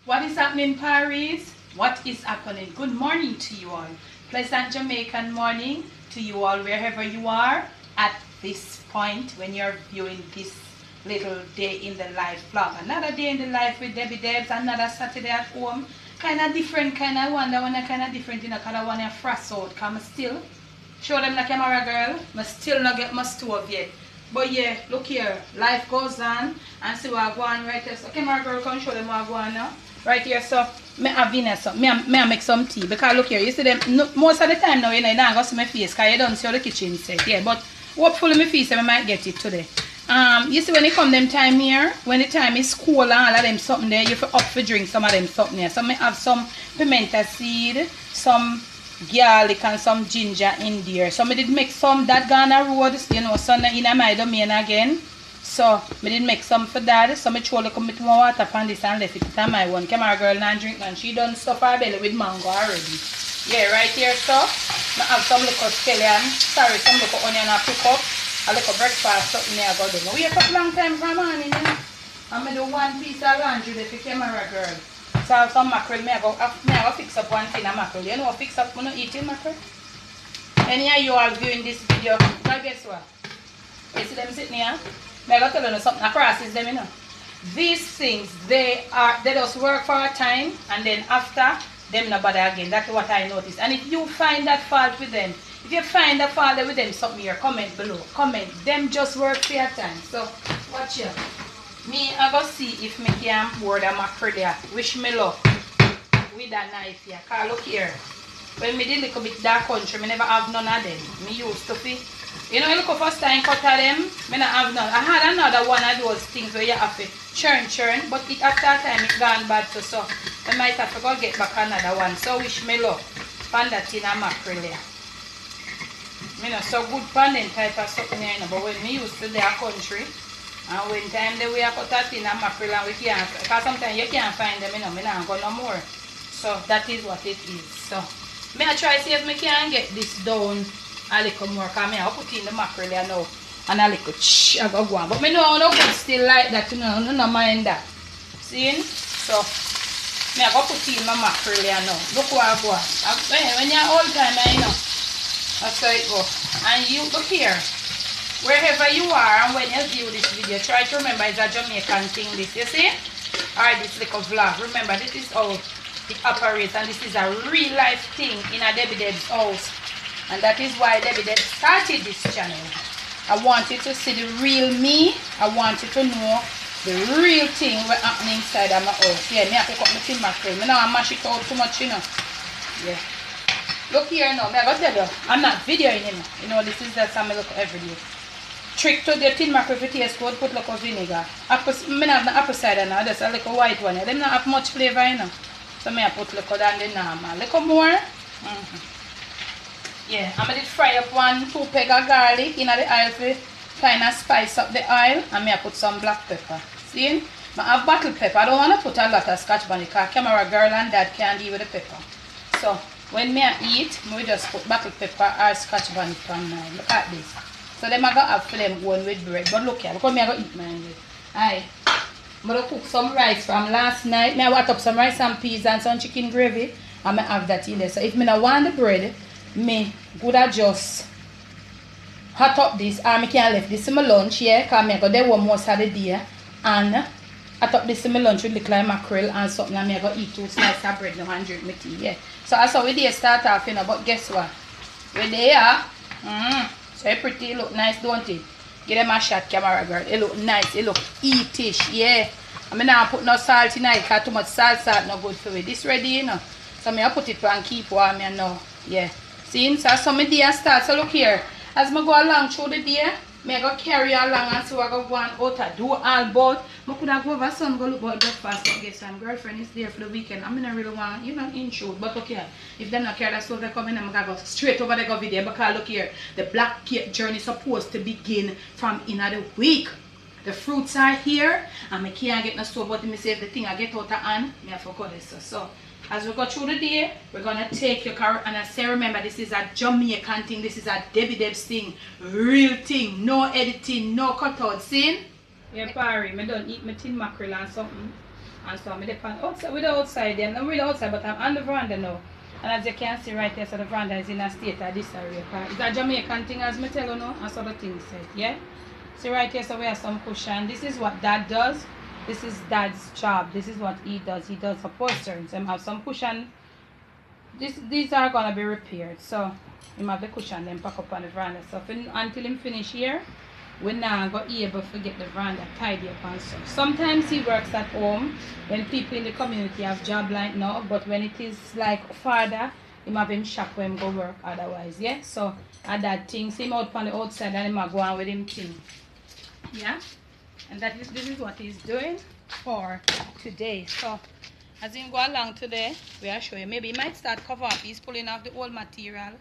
What is happening, Paris? What is happening? Good morning to you all. Pleasant Jamaican morning to you all, wherever you are at this point when you're viewing this little day in the life vlog. Another day in the life with Debbie Debs, another Saturday at home. Kind of different, kind of wonder when I kind of different, you know, kind of want to frost out. Because I still show them the camera girl, I still not get my stove yet. But yeah, look here, life goes on and see what I go on right here. So camera girl can show them what I go on now. Right here, so me have dinner, so me make some tea. Because look here, you see them, no, most of the time now, you know, you don't go see my face because you don't see how the kitchen set. Yeah, but hopefully my face, I might get it today. You see when it come them time here, when the time is cool and all of them something there, you have up for drink some of them something there. So me have some pimento seed, some garlic and some ginger in there. So I did make some that Ghana road, you know, so in my domain again. So I did make some for that. So I throw a little bit more water on this and left it in my one. Camera girl and drink and she done stuff her belly with mango already. Yeah, right here, so I have some little scallion, sorry, some little onion I pick up. A little breakfast something there I go do. We wake up long time from morning, you know. And I do one piece of laundry there for camera girl. So I have some mackerel, I go fix up one thing of mackerel. You know what fix up when you eating mackerel? Any of you all viewing this video, now guess what? You see them sitting here? I go tell you something across is them, you know. These things, they just work for a time and then after, them no bother again. That's what I noticed. And if you find that fault with them, if you find a fault with them, something here, comment below. Comment. Them just work for your time. So, watch here. Me, I go see if me can board a mackerel there. Wish me luck with that knife here. Cause look here. When me did little bit dark country, me never have none of them. Me used to be. You know, look first time cut of them, me not have none. I had another one of those things where you have to churn, but it after that time it gone bad too, so I might have to go get back another one. So wish me luck. Find that in a mackerel there. You know, so good pan them type of something there, you know, but when me used to their country, and when time they we cut that in a mackerel and we can't, because sometimes you can't find them, you know, me not go no more. So that is what it is. So, me I try see if me can get this down a little more, because I put in the mackerel there now, and a little I go on. But me know no good still like that, you know, no mind that. See? So, me I go put in my mackerel there now. Look what I go on. When you're all time, you know, that's how it goes. And you look here, wherever you are and when you view this video, try to remember it's a Jamaican thing this, you see? Alright, this little vlog. Remember, this is how it operates and this is a real life thing in a Debbie Deb's house. And that is why Debbie Deb started this channel. I want you to see the real me. I want you to know the real thing what's happening inside of my house. Yeah, me have to cut my tin mackerel. Me now I mash it out too much, you know. Yeah. Look here now, I gotta tell you, I'm not videoing him. You know, this is the time I look every day. Trick to the tin mackerel for taste good, put like a vinegar. Apple, I have the apple cider now, that's a little white one. They don't have much flavor, you know. So I put a little than the normal. Little more. Yeah, I'm going to fry up 1-2 peg of garlic in the oil to kind of spice up the oil. And I put some black pepper. See? I have bottle pepper. I don't want to put a lot of scotch bonnet because camera girl and dad can't deal with the pepper. So, when I eat, I just put bottle pepper or scotch bonnet on mine. Look at this. So, then I go have for them going with bread. But look here, look how I go eat mine with. Alright. I'm going to cook some rice from last night. I wash up some rice and peas and some chicken gravy. And I have that in there. So, if I don't want the bread, me would have just hot up this and I can left this in my lunch here because I go there one most of the day and hot up this in my lunch with little mackerel and something and I go eat 2 slices of bread now and drink my tea. Yeah. So that's how we did start off, you know, but guess what? We're there. So it's pretty, look nice, don't it? Give them a shot, camera girl. It look nice, it look eatish, yeah. I mean I put no salt in it because too much salt no good for it. This ready, you know. So I put it and keep warm and now. Yeah. See, so some day I start. So look here, as I go along through the day, I go carry along and so I go on out and do all but I could have go over some go look about breakfast. I guess my girlfriend is there for the weekend. I mean I really want, you know, intrude, but okay. If them not care that so they come in, I'm gonna go straight over the go video because look here, the black cake journey is supposed to begin from in the week. The fruits are here and I can't get no store, but me say if the thing I get out of hand, I have to cut this. So as we go through the day, we're gonna take your car and I say remember this is a Jamaican thing, this is a Debbie Debs thing, real thing, no editing, no cutout, see? Yeah, Parry, I don't eat my tin mackerel and something. And so I'm outside, with the outside, I'm not really outside, but I'm on the veranda now. And as you can see right there, so the veranda is in a state of disarray. It's a Jamaican thing, as I tell you now, and so the thing said, yeah? See right here, so we have some cushion. This is what Dad does. This is Dad's job. This is what he does. He does upholstery. So I have some cushion. These are gonna be repaired. So him have the cushion then pack up on the veranda. So until him finish here, we're not going to be able to get the veranda tidy up and stuff. Sometimes he works at home when people in the community have job like now, but when it is like farther, him have him shop when him go work otherwise, yeah? So at that thing, see him out on the outside and him go on with him thing. Yeah? And this is what he's doing for today. So as he go along today, we'll show you. Maybe he might start cover up. He's pulling off the old material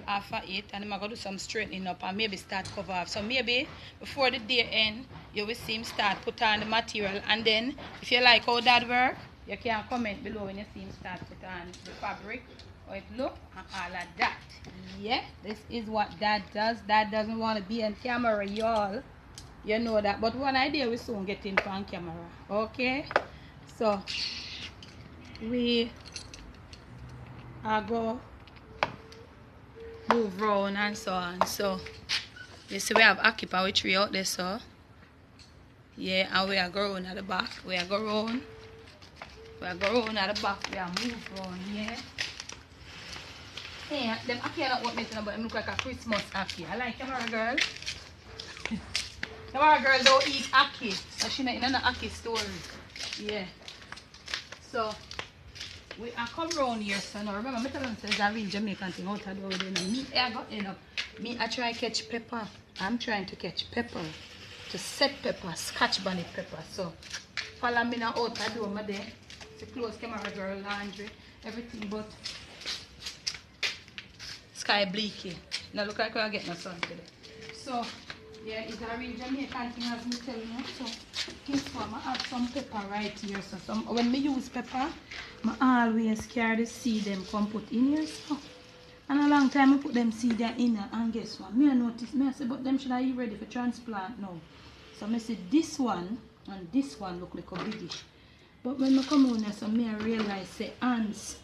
after it, and I'm going to do some straightening up and maybe start cover off. So maybe before the day end, you will see him start put on the material, and then if you like how that work, you can comment below when you see him start put on the fabric, or it look, and all of that. Yeah, this is what Dad does. Dad doesn't want to be on camera, y'all. You know that, but one idea we soon get him on camera. Okay, so we are going move round and so on. So you see we have occupy with tree out there, so yeah, and we are going at the back. We are going at the back. We are move round, yeah. Yeah, them Aki are not what making, but them look like a Christmas Aki. I like camera girl. Camera girl don't eat Aki, so she not in an Aki story. Yeah. So we are come round here, so now remember, I tell them it's a real Jamaican thing out of the way. Me, I got end up. Me, I try to catch pepper. I'm trying to catch pepper. To set pepper, scotch bonnet pepper. So follow me now out of the door, my day. To close camera girl, laundry, everything but sky bleaky. Now look like we're getting no sun today. So yeah, it's a real Jamaican thing as me tell you. So this one, I add some pepper right here. So when me use pepper, I always carry the seed them come put in here. So and a long time I put them seed there in there, and guess what? Me I notice, me I say, but them should I be ready for transplant now. So I say this one and this one look like a biggish. But when I come on here, so me I realize say ants,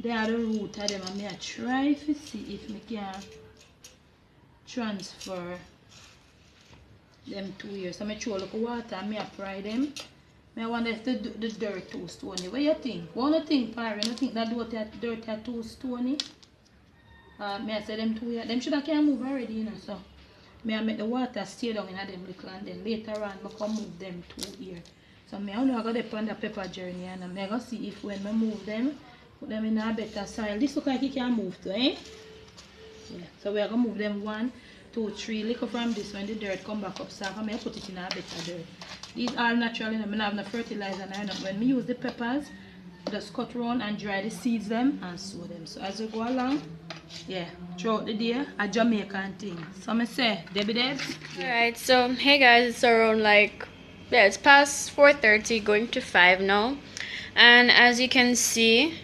they are the root of them, and me I try to see if me can transfer them 2 years. So I throw a little water and I fry them. I wonder if the dirt too stony. What do you think? What do you think, Parry? You think that dirt are too stony? I say them 2 years. Them should have can move already, you know. So I make the water stay down in them little, and then later on I can move them 2 years. So I only go up on the pepper journey, and I'm going to see if when I move them, put them in a better soil. This look like it can move too, eh? Yeah. So we are going to move them 1, 2, 3 little from this when the dirt come back up. So I'm going to put it in a better dirt. These are natural, you know, I don't have no fertilizer. When we use the peppers, just cut round and dry the seeds them and sow them. So as we go along, yeah, throughout the day, a Jamaican thing. So I say, Debbie Debs. Yeah. Alright, so hey guys, it's around like, yeah, it's past 4:30, going to 5 now. And as you can see,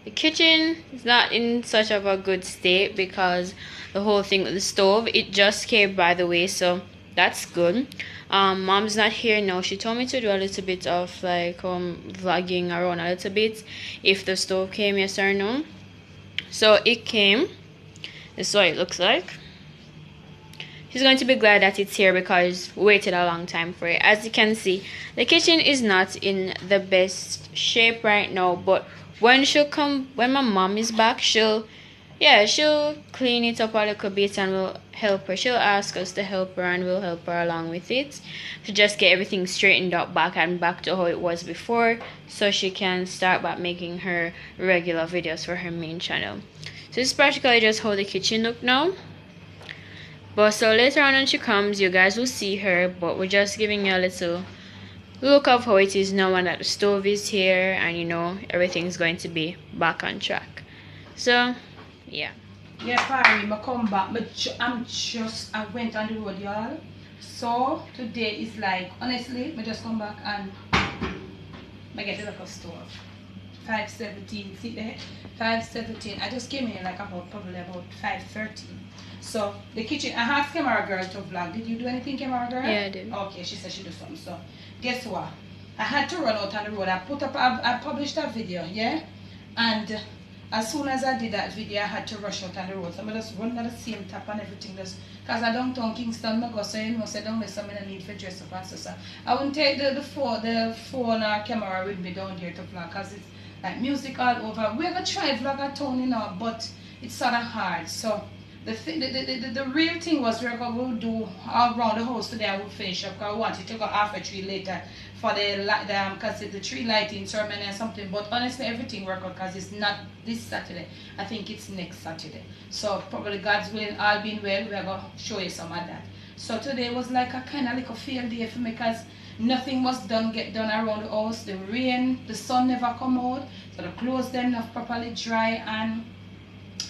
the kitchen is not in such of a good state because the whole thing with the stove, it just came by the way, so that's good. Mom's not here now. She told me to do a little bit of like vlogging around a little bit if the stove came, yes or no. So it came. This is what it looks like. She's going to be glad that it's here because we waited a long time for it. As you can see, the kitchen is not in the best shape right now, but when my mom is back, she'll clean it up a little bit and we'll help her. She'll ask us to help her and we'll help her along with it to just get everything straightened up back to how it was before, so she can start back making her regular videos for her main channel. So this is practically just how the kitchen look now. But so later on when she comes, you guys will see her, but we're just giving you a little look of how it is now and that the stove is here and you know everything's going to be back on track. So yeah. Yeah, Parry, I come back. I went on the road, y'all. So today is like, honestly, I just come back and I get the local store. 5:17, see there? 5:17. I just came in like probably about 5:30. So the kitchen, I asked camera girl to vlog. Did you do anything, camera girl? Yeah, I did. Okay, she said she do something. So guess what? I had to run out on the road. I published a video, yeah, and as soon as I did that video, I had to rush out on the road. So I just run at the same tap and everything, just because I don't downtown Kingston, I go so you know, so down there, so I need for dress up and so. I wouldn't take the phone or camera with me down there to vlog, because it's like music all over. We're gonna try vlog at town, you know, but it's sort of hard. So the real thing was we're going to do all around the house today. I will finish up because I wanted to go after 3 later for the tree lighting ceremony and something. But honestly, everything worked out because it's not this Saturday. I think it's next Saturday. So probably God's willing, all being well, we're going to show you some of that. So today was like a kind of like a field day for me because nothing was get done around the house. The rain, the sun never come out. So the clothes then not properly dry, and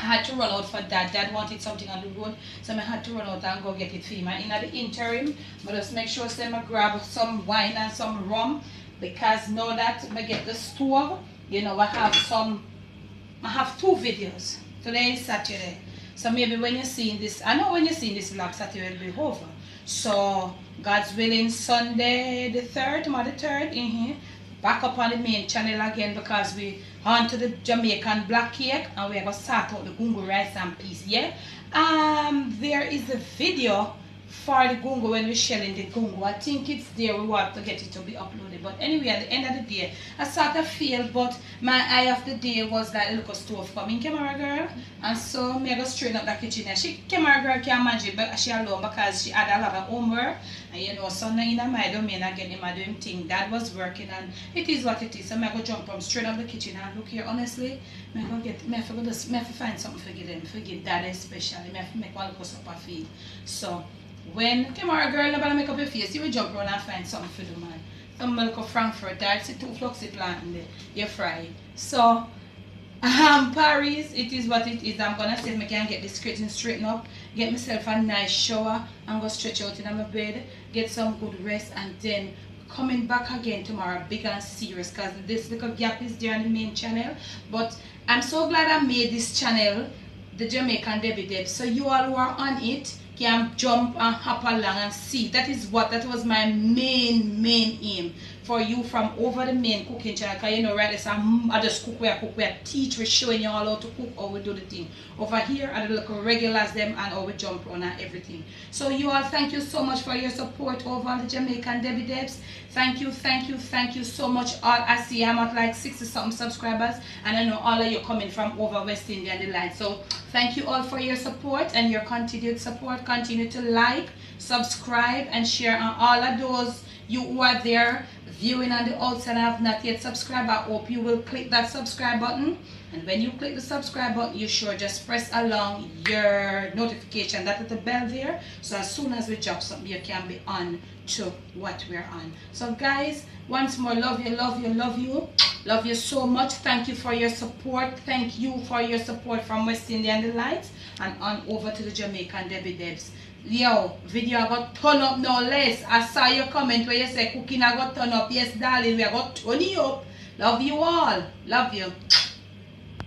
I had to run out for that. Dad wanted something on the road, so I had to run out and go get it for him. And in the interim, I just make sure I grab some wine and some rum, because now that I get the stove, you know, I have 2 videos. Today is Saturday, so maybe when you're seeing this, I know when you're seeing this vlog, Saturday will be over. So God's willing, Sunday the 3rd, tomorrow the 3rd, in here, back up on the main channel again, because we on to the Jamaican black cake and we're going to start out the gungo rice and peas. Yeah, there is a video for the gungo when we're shelling the gungo. I think it's there. We want to get it to be uploaded, but anyway, at the end of the day I sort of failed, but my eye of the day was that little stove coming, camera girl, and so me go straighten up the kitchen. She camera girl can't manage it, but she alone because she had a lot of homework, and you know, son in my domain again, him doing thing that was working, and it is what it is. So I go jump from straight up the kitchen and look here. Honestly, I have to find something for them, forgive that especially. I have to make one little supper feed. So when camera girl nobody make up your face, you will jump around and find something for the man. Some milk of Frankfurt, that's 2 fluxy plant in there, you fry it. So Paris, it is what it is. I'm gonna see if I can get this curtain straightened up, get myself a nice shower, and go stretch out in my bed, get some good rest, and then coming back again tomorrow big and serious, because this little gap is there on the main channel. But I'm so glad I made this channel, the Jamaican Debbie Deb, so you all who are on it can jump and hop along and see. That was my main aim for you from over the main cooking channel, because you know, right, I just cook where I teach, we're showing you all how to cook, how we do the thing. Over here I do look regulars them and how we jump on and everything. So you all, thank you so much for your support over on the Jamaican Debbie Debs. Thank you so much. All I see, I'm at like 60 something subscribers, and I know all of you coming from over West India and the line. So thank you all for your support and your continued support. Continue to like, subscribe, and share. And all of those you who are there viewing on the outside and have not yet subscribed, I hope you will click that subscribe button. And when you click the subscribe button, you sure just press along your notification, that little bell there, so as soon as we drop something, you can be on to what we're on. So guys, once more, love you so much. Thank you for your support. Thank you for your support from West India and the Lights, and on over to the Jamaican Debbie Debs. Yo, video I got turn up no less. I saw your comment where you say cooking I got turn up. Yes darling, we are got turn you up. Love you all. Love you.